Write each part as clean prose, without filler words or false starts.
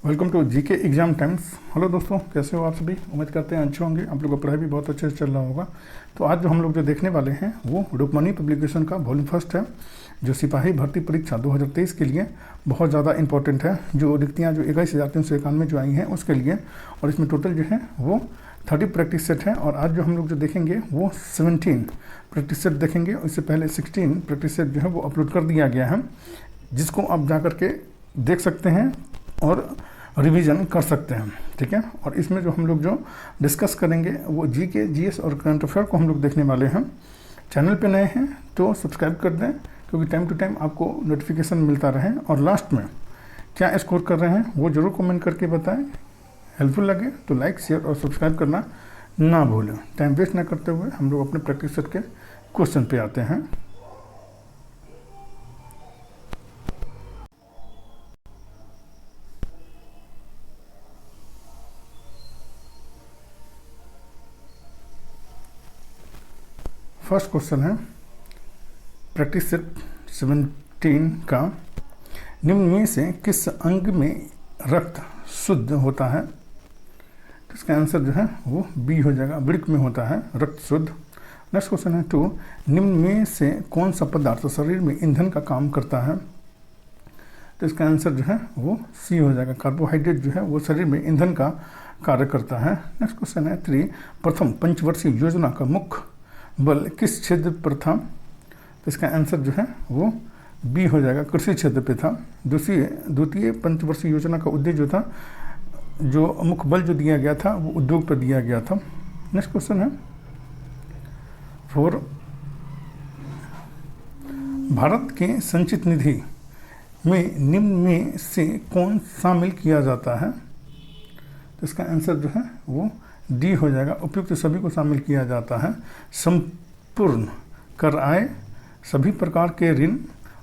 Welcome to GK exam times. Hello दोस्तों, कैसे हो आप सभी? उम्मीद करते हैं अच्छे होंगे। आप लोगों का पढ़ाई भी बहुत अच्छे से चल रहा होगा। तो आज जो हम लोग देखने वाले हैं वो रुक्मणी पब्लिकेशन का वॉल्यूम फर्स्ट है, जो सिपाही भर्ती परीक्षा 2023 के लिए बहुत ज़्यादा इंपॉर्टेंट है। जो रिक्तियाँ जो 21,391 जो आई हैं उसके लिए, और इसमें टोटल जो है वो 30 प्रैक्टिस सेट है। और आज जो हम लोग देखेंगे वो 17 प्रैक्टिस सेट देखेंगे। इससे पहले 16 प्रैक्टिस सेट जो है वो अपलोड कर दिया गया है, जिसको आप जा करके देख सकते हैं और रिवीजन कर सकते हैं। ठीक है। और इसमें जो हम लोग डिस्कस करेंगे वो जीके, जीएस और करंट अफेयर को हम लोग देखने वाले हैं। चैनल पे नए हैं तो सब्सक्राइब कर दें, क्योंकि टाइम टू टाइम आपको नोटिफिकेशन मिलता रहे। और लास्ट में क्या स्कोर कर रहे हैं वो ज़रूर कमेंट करके बताएं। हेल्पफुल लगे तो लाइक, शेयर और सब्सक्राइब करना ना भूलें। टाइम वेस्ट ना करते हुए हम लोग अपने प्रैक्टिस सेट के क्वेश्चन पे आते हैं। फर्स्ट क्वेश्चन है प्रैक्टिस सेट 17 का, निम्न में से किस अंग में रक्त शुद्ध होता है? तो इसका आंसर जो है वो बी हो जाएगा, वृक्क में होता है रक्त शुद्ध। नेक्स्ट क्वेश्चन है 2, निम्न में से कौन सा पदार्थ शरीर में ईंधन का काम करता है? तो इसका आंसर जो है वो सी हो जाएगा, कार्बोहाइड्रेट जो है वो शरीर में ईंधन का कार्य करता है। नेक्स्ट क्वेश्चन है 3, प्रथम पंचवर्षीय योजना का मुख्य बल किस क्षेत्र पर था? तो इसका आंसर जो है वो बी हो जाएगा, कृषि क्षेत्र पे था। द्वितीय पंचवर्षीय योजना का उद्देश्य जो था, जो मुख्य बल जो दिया गया था वो उद्योग पर दिया गया था। नेक्स्ट क्वेश्चन है 4, भारत के संचित निधि में निम्न में से कौन शामिल किया जाता है? तो इसका आंसर जो है वो डी हो जाएगा, उपयुक्त सभी को शामिल किया जाता है। संपूर्ण कर आय, सभी प्रकार के ऋण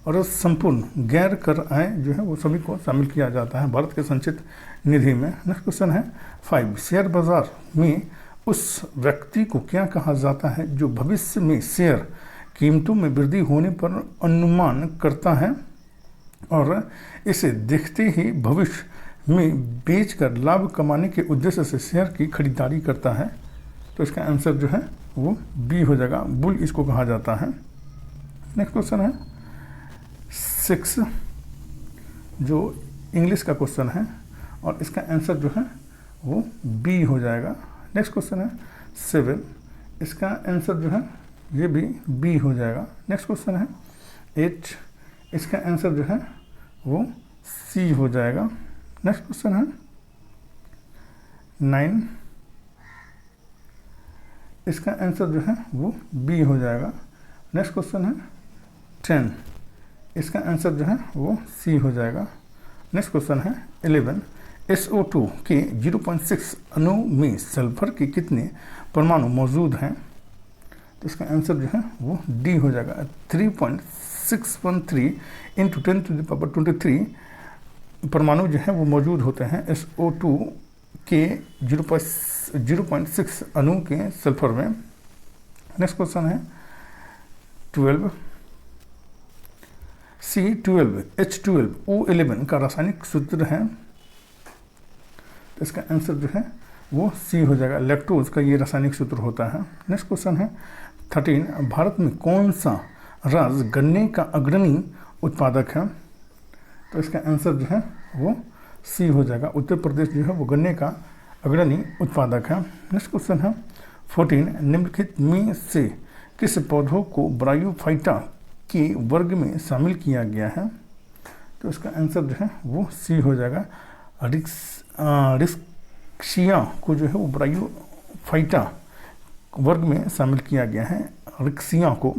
और संपूर्ण गैर कर आय जो है वो सभी को शामिल किया जाता है भारत के संचित निधि में। नेक्स्ट क्वेश्चन है 5, शेयर बाजार में उस व्यक्ति को क्या कहा जाता है जो भविष्य में शेयर कीमतों में वृद्धि होने पर अनुमान करता है और इसे देखते ही भविष्य में बेचकर लाभ कमाने के उद्देश्य से शेयर की खरीदारी करता है? तो इसका आंसर जो है वो बी हो जाएगा, बुल इसको कहा जाता है। नेक्स्ट क्वेश्चन है 6, जो इंग्लिश का क्वेश्चन है, और इसका आंसर जो है वो बी हो जाएगा। नेक्स्ट क्वेश्चन है 7, इसका आंसर जो है ये भी बी हो जाएगा। नेक्स्ट क्वेश्चन है 8, इसका आंसर जो है वो सी हो जाएगा। नेक्स्ट क्वेश्चन है 9, इसका आंसर जो है वो बी हो जाएगा। नेक्स्ट क्वेश्चन है 10, इसका आंसर जो है वो सी हो जाएगा। नेक्स्ट क्वेश्चन है 11, SO2 के 0.6 अणु में सल्फर के कितने परमाणु मौजूद हैं? तो इसका आंसर जो है वो डी हो जाएगा, 3.613 × 10⁻23 परमाणु जो है वो मौजूद होते हैं SO2 के 0.6 अणु के सल्फर में। नेक्स्ट क्वेश्चन है 12, C12H12O11 का रासायनिक सूत्र है? तो इसका आंसर जो है वो सी हो जाएगा, लैक्टोज का ये रासायनिक सूत्र होता है। नेक्स्ट क्वेश्चन है 13, भारत में कौन सा राज्य गन्ने का अग्रणी उत्पादक है? तो इसका आंसर जो है वो सी हो जाएगा, उत्तर प्रदेश जो है वो गन्ने का अग्रणी उत्पादक है। नेक्स्ट क्वेश्चन है 14, निम्नलिखित में से किस पौधों को ब्रायोफाइटा के वर्ग में शामिल किया गया है? तो इसका आंसर जो है वो सी हो जाएगा, रिक्सिया को जो है वो ब्रायोफाइटा वर्ग में शामिल किया गया है, रिक्सिया को।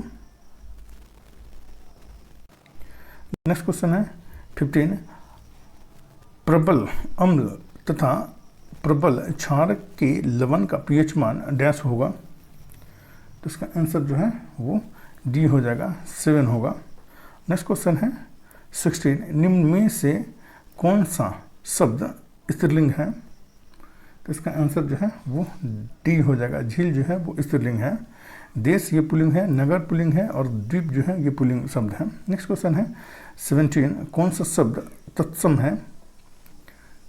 नेक्स्ट क्वेश्चन है 15, प्रबल अम्ल तथा प्रबल क्षार के लवण का pH मान डैश होगा? तो इसका आंसर जो है वो डी हो जाएगा, 7 होगा। नेक्स्ट क्वेश्चन है 16, निम्न में से कौन सा शब्द स्त्रीलिंग है? तो इसका आंसर जो है वो डी हो जाएगा, झील जो है वो स्त्रीलिंग है, देश ये पुल्लिंग है, नगर पुल्लिंग है और द्वीप जो है ये पुल्लिंग शब्द है। नेक्स्ट क्वेश्चन है 17, कौन सा शब्द तत्सम है?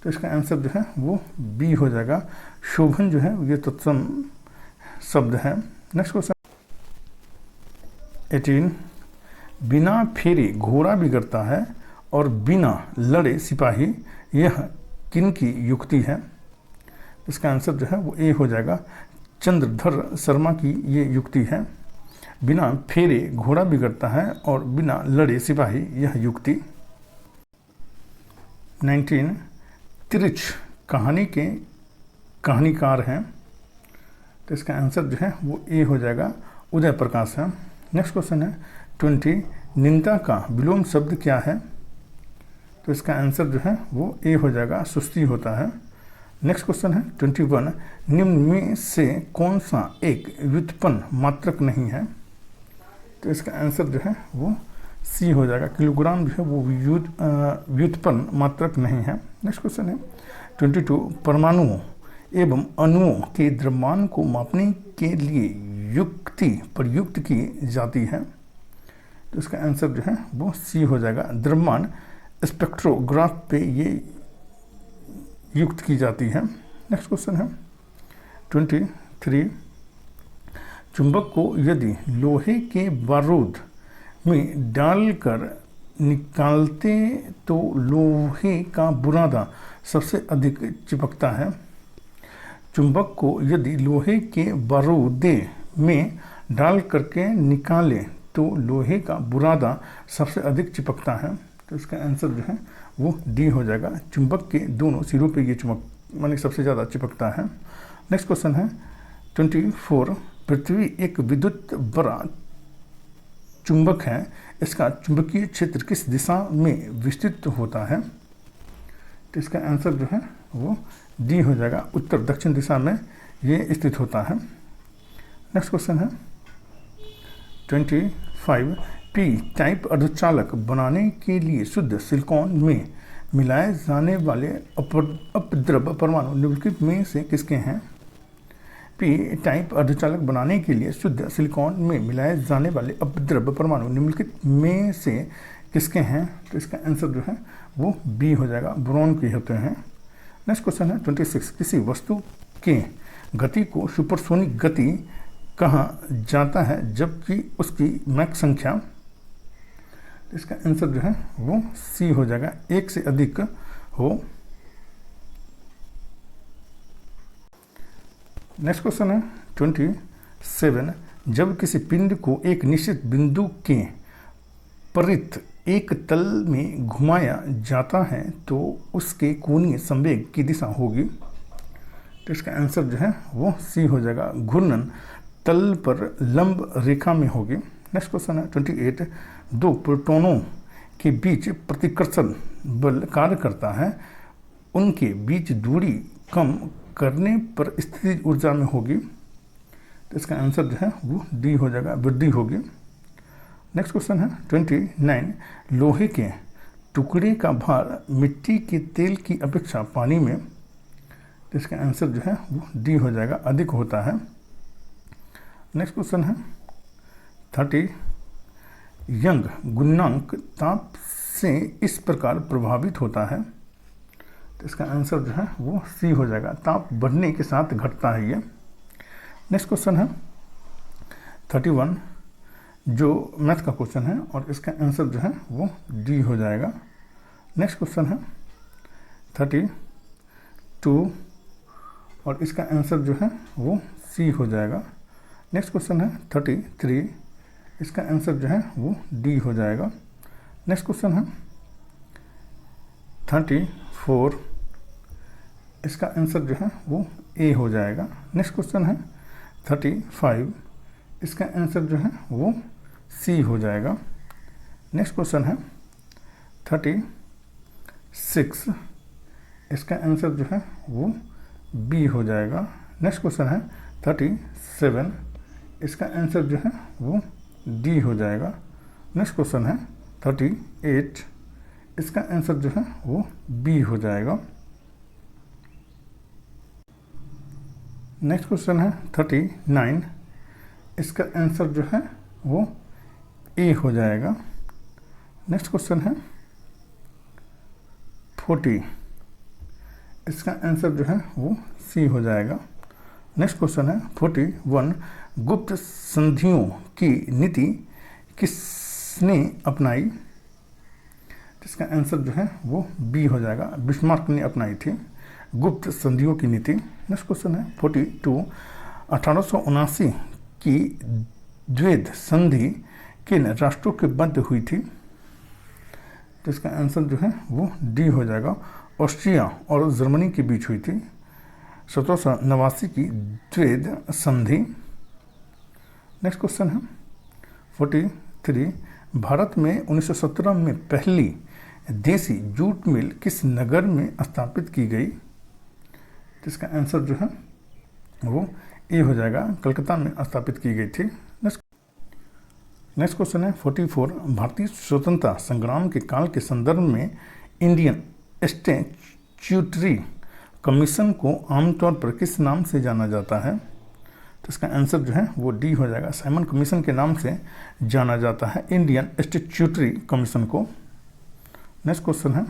तो इसका आंसर जो है वो बी हो जाएगा। शोभन जो है ये तत्सम शब्द है। नेक्स्ट क्वेश्चन 18, बिना फेरे घोड़ा बिगड़ता है और बिना लड़े सिपाही, यह किनकी युक्ति है? इसका आंसर जो है वो ए हो जाएगा। चंद्रधर शर्मा की ये युक्ति है। बिना फेरे घोड़ा बिगड़ता है और बिना लड़े सिपाही, यह युक्ति। 19, तिरछ कहानी के कहानीकार हैं, तो इसका आंसर जो है वो ए हो जाएगा। उदय प्रकाश है। नेक्स्ट क्वेश्चन है 20, निंदा का विलोम शब्द क्या है? तो इसका आंसर जो है वो ए हो जाएगा, सुस्ती होता है। नेक्स्ट क्वेश्चन है 21, निम्न में से कौन सा एक व्युत्पन्न मात्रक नहीं है? तो इसका आंसर जो है वो सी हो जाएगा। किलोग्राम जो है वो व्युत्पन्न मात्रक नहीं है। नेक्स्ट क्वेश्चन है 22, परमाणुओं एवं अणुओं के द्रव्यमान को मापने के लिए युक्ति प्रयुक्त की जाती है? तो इसका आंसर जो है वो सी हो जाएगा। द्रव्यमान स्पेक्ट्रोग्राफ पे ये युक्त की जाती है। नेक्स्ट क्वेश्चन है 23, चुंबक को यदि लोहे के बारूद में डालकर निकालते तो लोहे का बुरादा सबसे अधिक चिपकता है। चुंबक को यदि लोहे के बारूदे में डाल करके निकाले तो लोहे का बुरादा सबसे अधिक चिपकता है। तो इसका आंसर जो है वो डी हो जाएगा। चुंबक के दोनों सिरों पे ये चुंबक माने सबसे ज़्यादा चिपकता है। नेक्स्ट क्वेश्चन है 24, पृथ्वी एक विद्युत बड़ा चुंबक है, इसका चुंबकीय क्षेत्र किस दिशा में विस्तृत होता है? तो इसका आंसर जो है वो डी हो जाएगा। उत्तर दक्षिण दिशा में ये स्थित होता है। नेक्स्ट क्वेश्चन है 25, पी टाइप अर्धचालक बनाने के लिए शुद्ध सिलिकॉन में मिलाए जाने वाले अपद्रव्य परमाणु निम्नलिखित में से किसके हैं? पी टाइप अर्धचालक बनाने के लिए शुद्ध सिलिकॉन में मिलाए जाने वाले अपद्रव्य परमाणु निम्नलिखित में से किसके हैं? तो इसका आंसर जो है वो बी हो जाएगा, बोरॉन के होते हैं। नेक्स्ट क्वेश्चन है 26, किसी वस्तु के गति को सुपरसोनिक गति कहा जाता है जबकि उसकी मैक संख्या? तो इसका आंसर जो है वो सी हो जाएगा, एक से अधिक हो। नेक्स्ट क्वेश्चन है 27, जब किसी पिंड को एक निश्चित बिंदु के परित एक तल में घुमाया जाता है तो उसके कोणीय संवेग की दिशा होगी? तो इसका आंसर जो है वो सी हो जाएगा, घूर्णन तल पर लंब रेखा में होगी। नेक्स्ट क्वेश्चन है 28, दो प्रोटॉनों के बीच प्रतिकर्षण बल कार्य करता है, उनके बीच दूरी कम करने पर स्थितिज ऊर्जा में होगी? तो इसका आंसर जो है वो डी हो जाएगा, वृद्धि होगी। नेक्स्ट क्वेश्चन है 29, लोहे के टुकड़े का भार मिट्टी के तेल की अपेक्षा पानी में? तो इसका आंसर जो है वो डी हो जाएगा, अधिक होता है। नेक्स्ट क्वेश्चन है 30, यंग गुणांक ताप से इस प्रकार प्रभावित होता है? तो इसका आंसर जो है वो सी हो जाएगा, ताप बढ़ने के साथ घटता है ये। नेक्स्ट क्वेश्चन है 31, जो मैथ का क्वेश्चन है और इसका आंसर जो है वो डी हो जाएगा। नेक्स्ट क्वेश्चन है 32 और इसका आंसर जो है वो सी हो जाएगा। नेक्स्ट क्वेश्चन है 33, इसका आंसर जो है वो डी हो जाएगा। नेक्स्ट क्वेश्चन है 34, इसका आंसर जो है वो ए हो जाएगा। नेक्स्ट क्वेश्चन है 35, इसका आंसर जो है वो सी हो जाएगा। नेक्स्ट क्वेश्चन है 36, इसका आंसर जो है वो बी हो जाएगा। नेक्स्ट क्वेश्चन है 37, इसका आंसर जो है वो डी हो जाएगा। नेक्स्ट क्वेश्चन है 38, इसका आंसर जो है वो बी हो जाएगा। नेक्स्ट क्वेश्चन है 39, इसका आंसर जो है वो ए हो जाएगा। नेक्स्ट क्वेश्चन है 40, इसका आंसर जो है वो सी हो जाएगा। नेक्स्ट क्वेश्चन है 41, गुप्त संधियों की नीति किसने अपनाई? इसका आंसर जो है वो बी हो जाएगा, बिस्मार्क ने अपनाई थी गुप्त संधियों की नीति। नेक्स्ट क्वेश्चन है 42, 1879 की द्वैध संधि किन राष्ट्रों के मध्य हुई थी? तो इसका आंसर जो है वो डी हो जाएगा, ऑस्ट्रिया और जर्मनी के बीच हुई थी 1789 की द्वैध संधि। नेक्स्ट क्वेश्चन है 43, भारत में 1917 में पहली देसी जूट मिल किस नगर में स्थापित की गई? तो इसका आंसर जो है वो ए हो जाएगा, कलकत्ता में स्थापित की गई थी। नेक्स्ट क्वेश्चन है 44, भारतीय स्वतंत्रता संग्राम के काल के संदर्भ में इंडियन स्टैट्यूटरी कमीशन को आमतौर पर किस नाम से जाना जाता है? तो इसका आंसर जो है वो डी हो जाएगा, साइमन कमीशन के नाम से जाना जाता है इंडियन स्टैट्यूटरी कमीशन को। नेक्स्ट क्वेश्चन है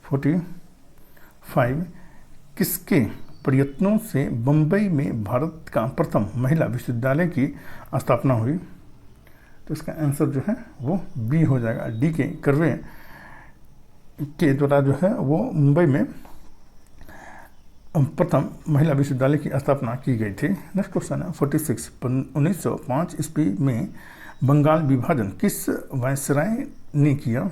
45, किसके प्रयत्नों से बम्बई में भारत का प्रथम महिला विश्वविद्यालय की स्थापना हुई? तो इसका आंसर जो है वो बी हो जाएगा, डी के कर्वे के द्वारा जो है वो मुंबई में प्रथम महिला विश्वविद्यालय की स्थापना की गई थी। नेक्स्ट क्वेश्चन है 46, 1905 ईस्वी में बंगाल विभाजन किस वायसराय ने किया?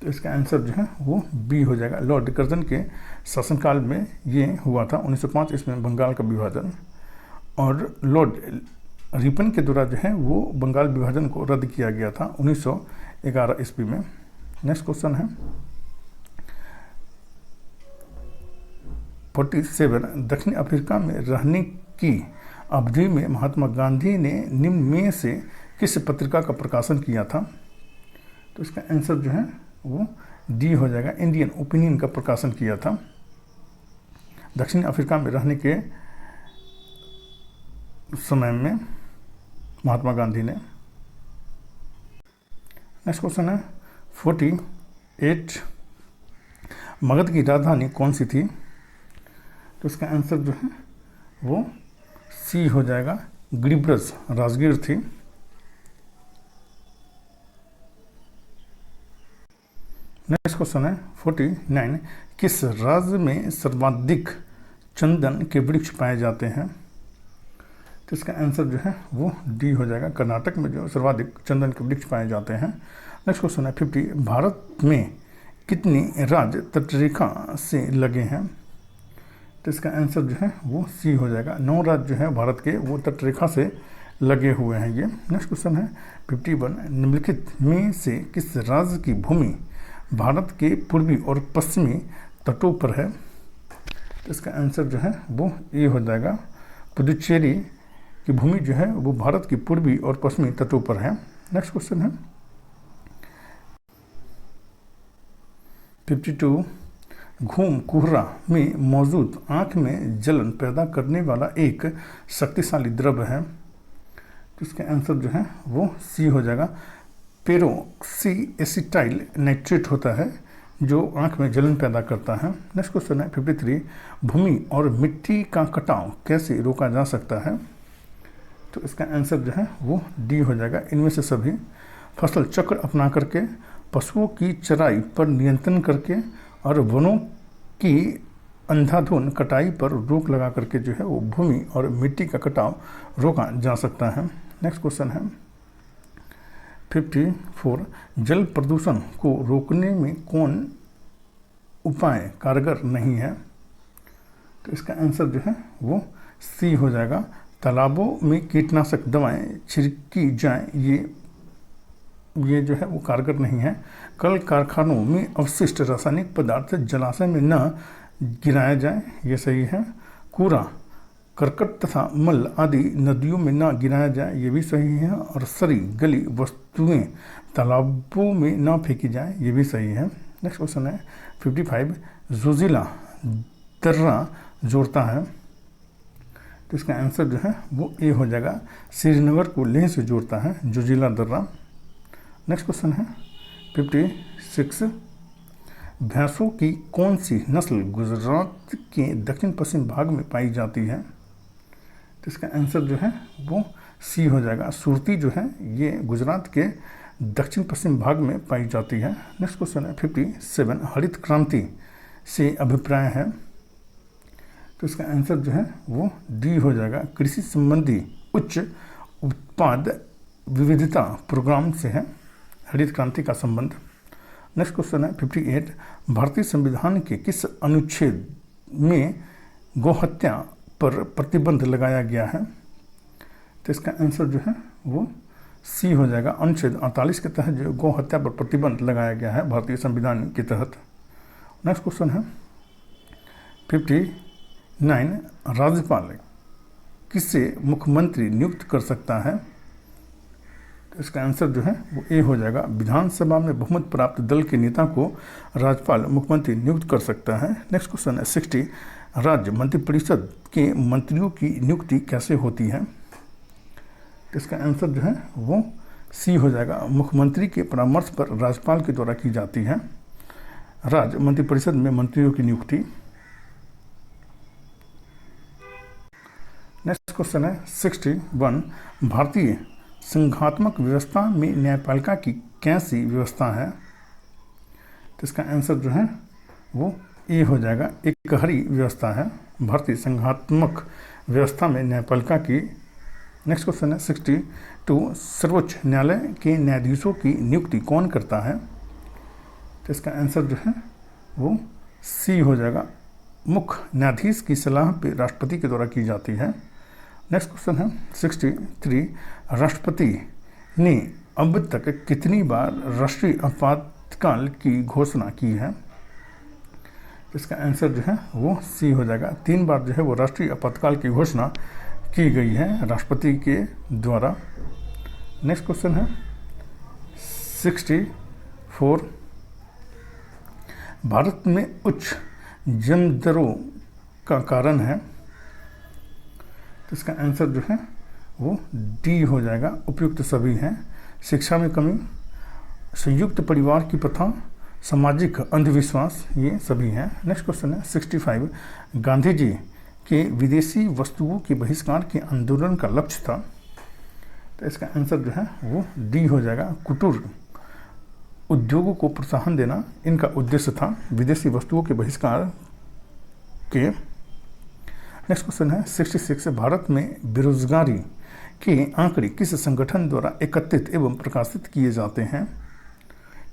तो इसका आंसर जो है वो बी हो जाएगा, लॉर्ड कर्जन के शासनकाल में ये हुआ था 1905 ईस्वी में बंगाल का विभाजन, और लॉर्ड रिपन के द्वारा जो है वो बंगाल विभाजन को रद्द किया गया था 1911 ईस्वी में। नेक्स्ट क्वेश्चन है 47, दक्षिण अफ्रीका में रहने की अवधि में महात्मा गांधी ने निम्न में से किस पत्रिका का प्रकाशन किया था? तो इसका आंसर जो है वो डी हो जाएगा, इंडियन ओपिनियन का प्रकाशन किया था दक्षिण अफ्रीका में रहने के समय में महात्मा गांधी ने। नेक्स्ट क्वेश्चन है 48, मगध की राजधानी कौन सी थी? तो इसका आंसर जो है वो सी हो जाएगा, गिरिब्रज राजगीर थी। नेक्स्ट क्वेश्चन है 49, किस राज्य में सर्वाधिक चंदन के वृक्ष पाए जाते हैं? तो इसका आंसर जो है वो डी हो जाएगा, कर्नाटक में जो सर्वाधिक चंदन के वृक्ष पाए जाते हैं। नेक्स्ट क्वेश्चन है 50, भारत में कितने राज्य तटरेखा से लगे हैं? तो इसका आंसर जो है वो सी हो जाएगा, 9 राज्य जो है भारत के वो तटरेखा से लगे हुए हैं ये। नेक्स्ट क्वेश्चन है 51, निम्नलिखित में से किस राज्य की भूमि भारत के पूर्वी और पश्चिमी तटों पर है? तो इसका आंसर जो है वो ए हो जाएगा, पुदुचेरी की भूमि जो है वो भारत की पूर्वी और पश्चिमी तटों पर है। नेक्स्ट क्वेश्चन है 52, घूम कुहरा में मौजूद आँख में जलन पैदा करने वाला एक शक्तिशाली द्रव्य है। तो इसका आंसर जो है वो सी हो जाएगा, पेरोक्सी एसिटाइल नाइट्रेट होता है जो आँख में जलन पैदा करता है। नेक्स्ट क्वेश्चन है 53, भूमि और मिट्टी का कटाव कैसे रोका जा सकता है? तो इसका आंसर जो है वो डी हो जाएगा, इनमें से सभी, फसल चक्र अपना करके, पशुओं की चराई पर नियंत्रण करके, और वनों की अंधाधुंध कटाई पर रोक लगा करके जो है वो भूमि और मिट्टी का कटाव रोका जा सकता है। नेक्स्ट क्वेश्चन है 54, जल प्रदूषण को रोकने में कौन उपाय कारगर नहीं है? तो इसका आंसर जो है वो सी हो जाएगा, तालाबों में कीटनाशक दवाएं छिड़की जाएं, ये जो है वो कारगर नहीं है। कल कारखानों में अवशिष्ट रासायनिक पदार्थ जलाशय में न गिराया जाए, ये सही है। कूड़ा करकट तथा मल आदि नदियों में न गिराया जाए, ये भी सही है। और सड़ी गली वस्तुएं तालाबों में न फेंकी जाए, ये भी सही है। नेक्स्ट क्वेश्चन है 55, जोजिला दर्रा जोड़ता है। तो इसका आंसर जो है वो ए हो जाएगा, श्रीनगर को लेह से जोड़ता है जोजिला दर्रा। नेक्स्ट क्वेश्चन है 56, भैंसों की कौन सी नस्ल गुजरात के दक्षिण पश्चिम भाग में पाई जाती है? तो इसका आंसर जो है वो सी हो जाएगा। सुरती जो है ये गुजरात के दक्षिण पश्चिम भाग में पाई जाती है। नेक्स्ट क्वेश्चन है 57, हरित क्रांति से अभिप्राय है? तो इसका आंसर जो है वो डी हो जाएगा। कृषि संबंधी उच्च उत्पाद विविधता प्रोग्राम से है हरित क्रांति का संबंध। नेक्स्ट क्वेश्चन है 58, भारतीय संविधान के किस अनुच्छेद में गोहत्या पर प्रतिबंध लगाया गया है? तो इसका आंसर जो है वो सी हो जाएगा। अनुच्छेद 48 के तहत जो गौ हत्या पर प्रतिबंध लगाया गया है भारतीय संविधान के तहत। नेक्स्ट क्वेश्चन है 59, राज्यपाल किसे मुख्यमंत्री नियुक्त कर सकता है? तो इसका आंसर जो है वो ए हो जाएगा। विधानसभा में बहुमत प्राप्त दल के नेता को राज्यपाल मुख्यमंत्री नियुक्त कर सकता है। नेक्स्ट क्वेश्चन है 60, राज्य मंत्रिपरिषद के मंत्रियों की नियुक्ति कैसे होती है? तो इसका आंसर जो है वो सी हो जाएगा। मुख्यमंत्री के परामर्श पर राज्यपाल के द्वारा की जाती है राज्य मंत्रिपरिषद में मंत्रियों की नियुक्ति। नेक्स्ट क्वेश्चन है 61, भारतीय संघात्मक व्यवस्था में न्यायपालिका की कैसी व्यवस्था है? तो इसका आंसर जो है वो ए हो जाएगा। एकहरी व्यवस्था है भारतीय संघात्मक व्यवस्था में न्यायपालिका की। नेक्स्ट क्वेश्चन है 62, सर्वोच्च न्यायालय के न्यायाधीशों की नियुक्ति कौन करता है? तो इसका आंसर जो है वो सी हो जाएगा। मुख्य न्यायाधीश की सलाह पे राष्ट्रपति के द्वारा की जाती है। नेक्स्ट क्वेश्चन है 63, राष्ट्रपति ने अब तक कितनी बार राष्ट्रीय आपातकाल की घोषणा की है? इसका आंसर जो है वो सी हो जाएगा। 3 बार जो है वो राष्ट्रीय आपातकाल की घोषणा की गई है राष्ट्रपति के द्वारा। नेक्स्ट क्वेश्चन है 64, भारत में उच्च जन्म दरों का कारण है? तो इसका आंसर जो है वो डी हो जाएगा। उपयुक्त सभी हैं। शिक्षा में कमी, संयुक्त परिवार की प्रथा, सामाजिक अंधविश्वास, ये सभी हैं। नेक्स्ट क्वेश्चन है 65, गांधी जी के विदेशी वस्तुओं के बहिष्कार के आंदोलन का लक्ष्य था? तो इसका आंसर जो है वो डी हो जाएगा। कुटीर उद्योगों को प्रोत्साहन देना इनका उद्देश्य था, विदेशी वस्तुओं के बहिष्कार के। नेक्स्ट क्वेश्चन है 66, भारत में बेरोजगारी के आंकड़े किस संगठन द्वारा एकत्रित एवं प्रकाशित किए जाते हैं?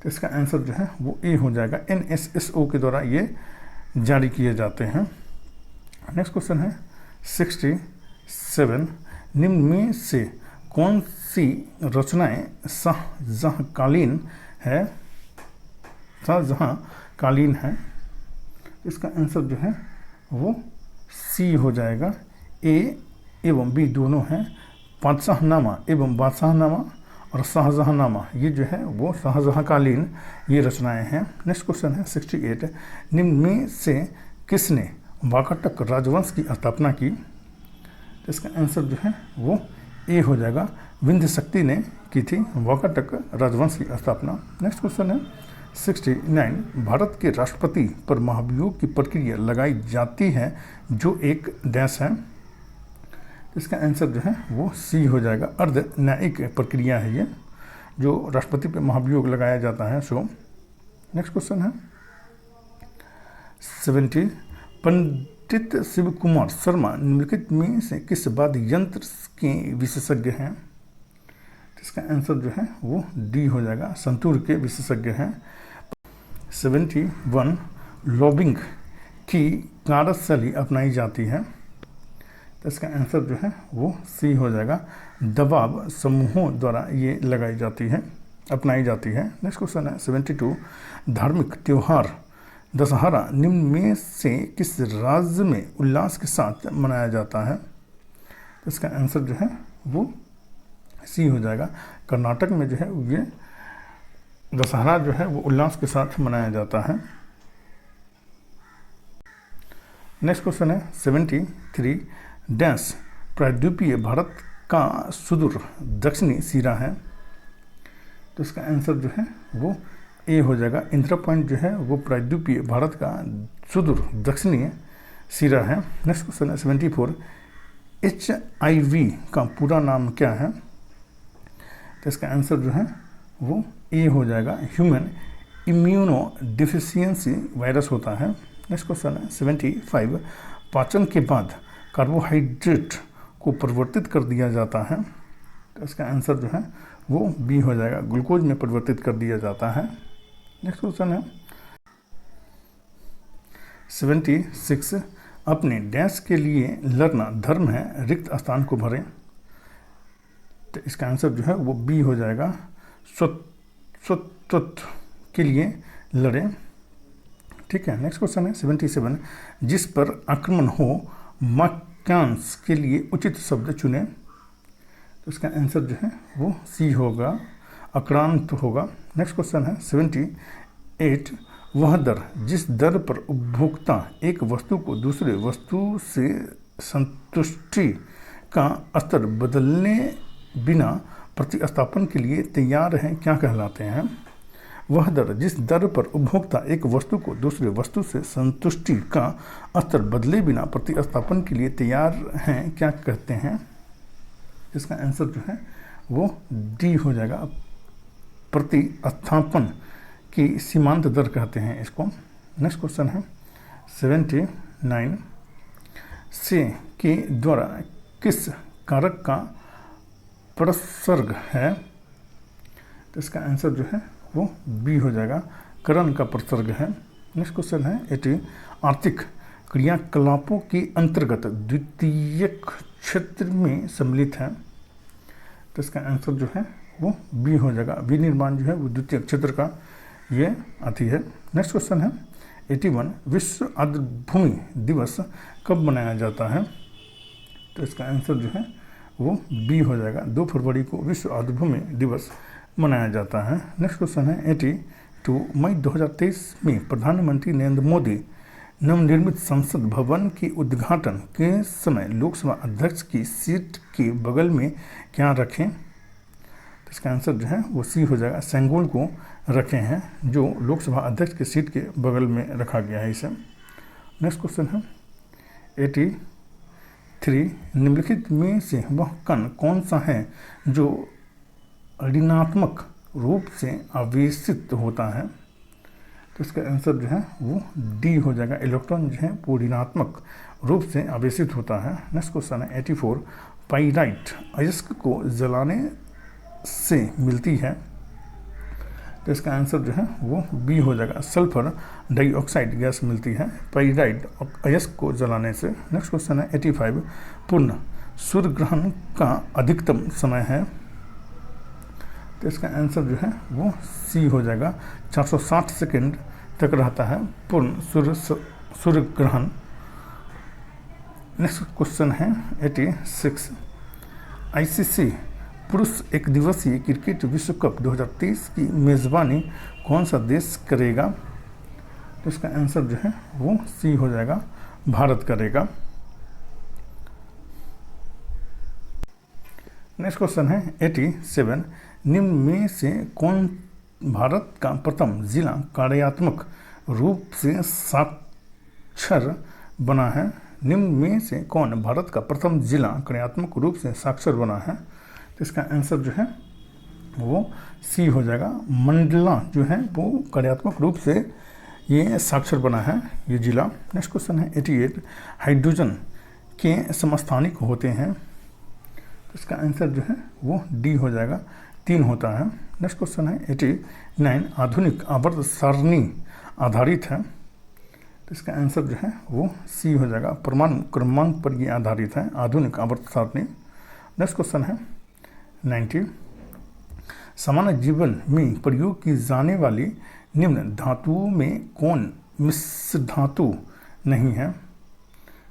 तो इसका आंसर जो है वो ए हो जाएगा। NSSO के द्वारा ये जारी किए जाते हैं। नेक्स्ट क्वेश्चन है 67, निम्न में से कौन सी रचनाएं शाहजहाँकालीन है? इसका आंसर जो है वो सी हो जाएगा। ए एवं बी दोनों हैं। बादशाहनामा एवं बादशाहनामा और शाहजहाँनामा ये जो है वो शाहजहाँकालीन ये रचनाएं हैं। नेक्स्ट क्वेश्चन है 68, निम्न में से किसने वाकाटक राजवंश की स्थापना की? तो इसका आंसर जो है वो ए हो जाएगा। विंध्य शक्ति ने की थी वाकाटक राजवंश की स्थापना। नेक्स्ट क्वेश्चन है 69, भारत के राष्ट्रपति पर महाभियोग की प्रक्रिया लगाई जाती है जो एक डैश है? इसका आंसर जो है वो सी हो जाएगा। अर्ध न्यायिक प्रक्रिया है ये जो राष्ट्रपति पर महाभियोग लगाया जाता है। सो नेक्स्ट क्वेश्चन है 70, पंडित शिव कुमार शर्मा निम्नलिखित में से किस वाद्य यंत्र के विशेषज्ञ हैं? इसका आंसर जो है वो डी हो जाएगा। संतूर के विशेषज्ञ हैं। 71, लॉबिंग की कार्यशैली अपनाई जाती है? तो इसका आंसर जो है वो सी हो जाएगा। दबाव समूहों द्वारा ये लगाई जाती है, अपनाई जाती है। नेक्स्ट क्वेश्चन है 72, धार्मिक त्यौहार दशहरा निम्न में से किस राज्य में उल्लास के साथ मनाया जाता है? तो इसका आंसर जो है वो सी हो जाएगा। कर्नाटक में जो है ये दशहरा जो है वो उल्लास के साथ मनाया जाता है। नेक्स्ट क्वेश्चन है 73, डैश प्रायद्वीपीय भारत का सुदूर दक्षिणी सिरा है? तो इसका आंसर जो है वो ए हो जाएगा। इंदिरा पॉइंट जो है वो प्रायद्वीपीय भारत का सुदूर दक्षिणीय सिरा है। नेक्स्ट क्वेश्चन है 74, HIV का पूरा नाम क्या है? तो इसका आंसर जो है वो ए हो जाएगा, ह्यूमन इम्यूनो डिफिशियंसी वायरस होता है। नेक्स्ट क्वेश्चन है 75, पाचन के बाद कार्बोहाइड्रेट को परिवर्तित कर दिया जाता है। तो इसका आंसर जो है वो बी हो जाएगा, ग्लूकोज में परिवर्तित कर दिया जाता है। नेक्स्ट क्वेश्चन है 76, अपने डैश के लिए लड़ना धर्म है, रिक्त स्थान को भरें। तो इसका आंसर जो है वो बी हो जाएगा, स्वत्व के लिए लड़ें। ठीक है। नेक्स्ट क्वेश्चन है 77, जिस पर आक्रमण हो वाक्यांश के लिए उचित शब्द चुनें। तो इसका आंसर जो है वो सी होगा, आक्रांत होगा। नेक्स्ट क्वेश्चन है 78, वह दर जिस दर पर उपभोक्ता एक वस्तु को दूसरे वस्तु से संतुष्टि का स्तर बदलने बिना प्रतिस्थापन के लिए तैयार है क्या कहलाते हैं? वह दर जिस दर पर उपभोक्ता एक वस्तु को दूसरे वस्तु से संतुष्टि का स्तर बदले बिना प्रतिस्थापन के लिए तैयार हैं क्या कहते हैं? इसका आंसर जो है वो डी हो जाएगा, प्रतिस्थापन की सीमांत दर कहते हैं इसको। नेक्स्ट क्वेश्चन है 79, से के द्वारा किस कारक का प्रसर्ग है? तो इसका आंसर जो है वो बी हो जाएगा, करण का प्रसर्ग है। नेक्स्ट क्वेश्चन है 80, आर्थिक क्रियाकलापों के अंतर्गत द्वितीय क्षेत्र में सम्मिलित है। तो इसका आंसर जो है वो बी हो जाएगा, विनिर्माण जो है वो द्वितीय क्षेत्र का ये आती है। नेक्स्ट क्वेश्चन है 81, विश्व आर्द्रभूमि दिवस कब मनाया जाता है? तो इसका आंसर जो है वो बी हो जाएगा, 2 फरवरी को विश्व आर्द्रभूमि दिवस मनाया जाता है। नेक्स्ट क्वेश्चन है 82, मई 2023 में प्रधानमंत्री नरेंद्र मोदी नवनिर्मित संसद भवन के उद्घाटन के समय लोकसभा अध्यक्ष की सीट के बगल में क्या रखें? तो इसका आंसर जो है वो सी हो जाएगा, सेंगोल को रखे हैं, जो लोकसभा अध्यक्ष की सीट के बगल में रखा गया है इसे। नेक्स्ट क्वेश्चन है 83, निम्नलिखित में से वह कण कौन सा है जो ऋणात्मक रूप से आवेशित होता है? तो इसका आंसर जो है वो डी हो जाएगा, इलेक्ट्रॉन जो है वो ऋणात्मक रूप से आवेशित होता है। नेक्स्ट क्वेश्चन है 84, पाइराइट अयस्क को जलाने से मिलती है। तो इसका आंसर जो है वो बी हो जाएगा, सल्फर डाइऑक्साइड गैस मिलती है पाइराइट अयस्क को जलाने से। नेक्स्ट क्वेश्चन है 85, पूर्ण सूर्य ग्रहण का अधिकतम समय है। तो इसका आंसर जो है वो सी हो जाएगा, 460 सेकेंड तक रहता है पूर्ण सूर्य ग्रहण। नेक्स्ट क्वेश्चन है 86, ICC पुरुष एक दिवसीय क्रिकेट विश्व कप 2023 की मेज़बानी कौन सा देश करेगा? तो इसका आंसर जो है वो सी हो जाएगा, भारत करेगा। नेक्स्ट क्वेश्चन है 87, निम्न में से कौन भारत का प्रथम जिला कार्यात्मक रूप से साक्षर बना है? निम्न में से कौन भारत का प्रथम जिला कार्यात्मक रूप से साक्षर बना है? तो इसका आंसर जो है वो सी हो जाएगा, मंडला जो है वो कार्यात्मक रूप से ये साक्षर बना है ये जिला। नेक्स्ट क्वेश्चन है 88, हाइड्रोजन के समस्थानिक होते हैं। तो इसका आंसर जो है वो डी हो जाएगा, 3 होता है। नेक्स्ट क्वेश्चन है 89, आधुनिक आवर्त सारणी आधारित है। तो इसका आंसर जो है वो सी हो जाएगा, परमाणु क्रमांक पर ये आधारित है आधुनिक आवर्त सारणी। नेक्स्ट क्वेश्चन है 90, सामान्य जीवन में प्रयोग की जाने वाली निम्न धातुओं में कौन मिश्र धातु नहीं है?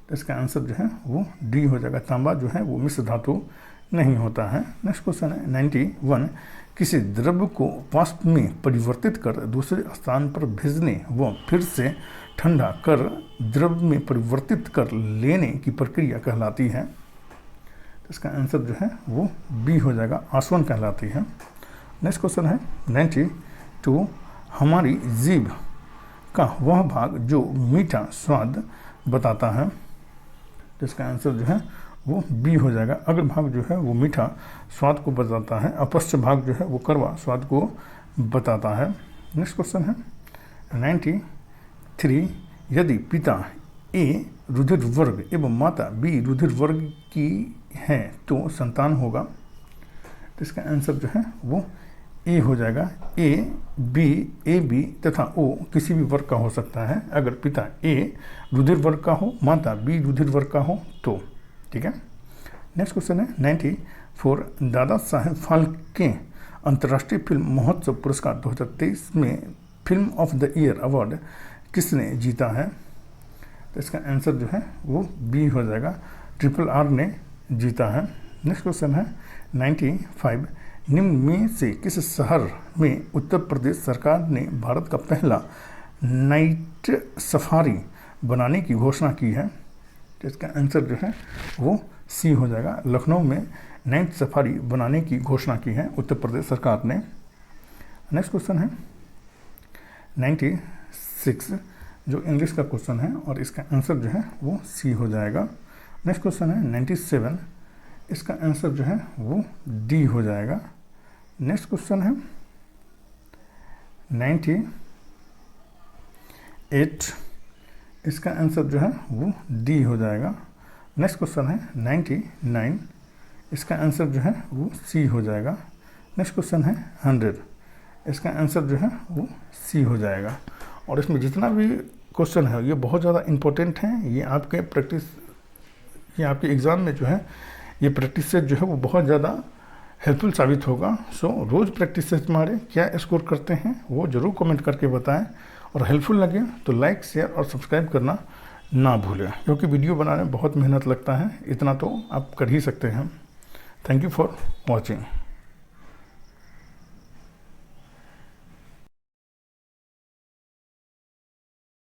तो इसका आंसर जो है वो डी हो जाएगा, तांबा जो है वो मिश्र धातु नहीं होता है। नेक्स्ट क्वेश्चन है 91, किसी द्रव्य को वाष्प में परिवर्तित कर दूसरे स्थान पर भेजने व फिर से ठंडा कर द्रव्य में परिवर्तित कर लेने की प्रक्रिया कहलाती है। तो इसका आंसर जो है वो बी हो जाएगा, आसवन कहलाती है। नेक्स्ट क्वेश्चन है 92, हमारी जीभ का वह भाग जो मीठा स्वाद बताता है। तो इसका आंसर जो है वो बी हो जाएगा। अग्र भाग जो है वो मीठा स्वाद को बताता है, अपश्च भाग जो है वो कड़वा स्वाद को बताता है। नेक्स्ट क्वेश्चन है 93, यदि पिता ए रुधिर वर्ग एवं माता बी रुधिर वर्ग की है तो संतान होगा। तो इसका आंसर जो है वो ए हो जाएगा। ए बी तथा ओ किसी भी वर्ग का हो सकता है अगर पिता ए रुधिर वर्ग का हो, माता बी रुधिर वर्ग का हो तो। ठीक है। नेक्स्ट क्वेश्चन है 94, दादा साहेब फाल्के अंतर्राष्ट्रीय फिल्म महोत्सव पुरस्कार 2023 में film of the year award किसने जीता है। तो इसका आंसर जो है वो बी हो जाएगा, RRR ने जीता है। नेक्स्ट क्वेश्चन है 95, निम्न में से किस शहर में उत्तर प्रदेश सरकार ने भारत का पहला नाइट सफारी बनाने की घोषणा की है। तो इसका आंसर जो है वो सी हो जाएगा, लखनऊ में नाइट सफारी बनाने की घोषणा की है उत्तर प्रदेश सरकार ने। नेक्स्ट क्वेश्चन है 96, जो इंग्लिश का क्वेश्चन है और इसका आंसर जो है वो सी हो जाएगा। नेक्स्ट क्वेश्चन है 97, इसका आंसर जो है वो डी हो जाएगा। नेक्स्ट क्वेश्चन है 98, इसका आंसर जो है वो डी हो जाएगा। नेक्स्ट क्वेश्चन है 99, इसका आंसर जो है वो सी हो जाएगा। नेक्स्ट क्वेश्चन है 100, इसका आंसर जो है वो सी हो जाएगा। और इसमें जितना भी क्वेश्चन है ये बहुत ज़्यादा इम्पोर्टेंट है, ये आपके प्रैक्टिस, ये आपके एग्ज़ाम में जो है ये प्रैक्टिस सेट जो है वो बहुत ज़्यादा हेल्पफुल साबित होगा। सो रोज़ प्रैक्टिस सेट हमारे क्या स्कोर करते हैं वो ज़रूर कमेंट करके बताएं, और हेल्पफुल लगे तो लाइक, शेयर और सब्सक्राइब करना ना भूलें, क्योंकि वीडियो बनाने में बहुत मेहनत लगता है, इतना तो आप कर ही सकते हैं। Thank you for watching.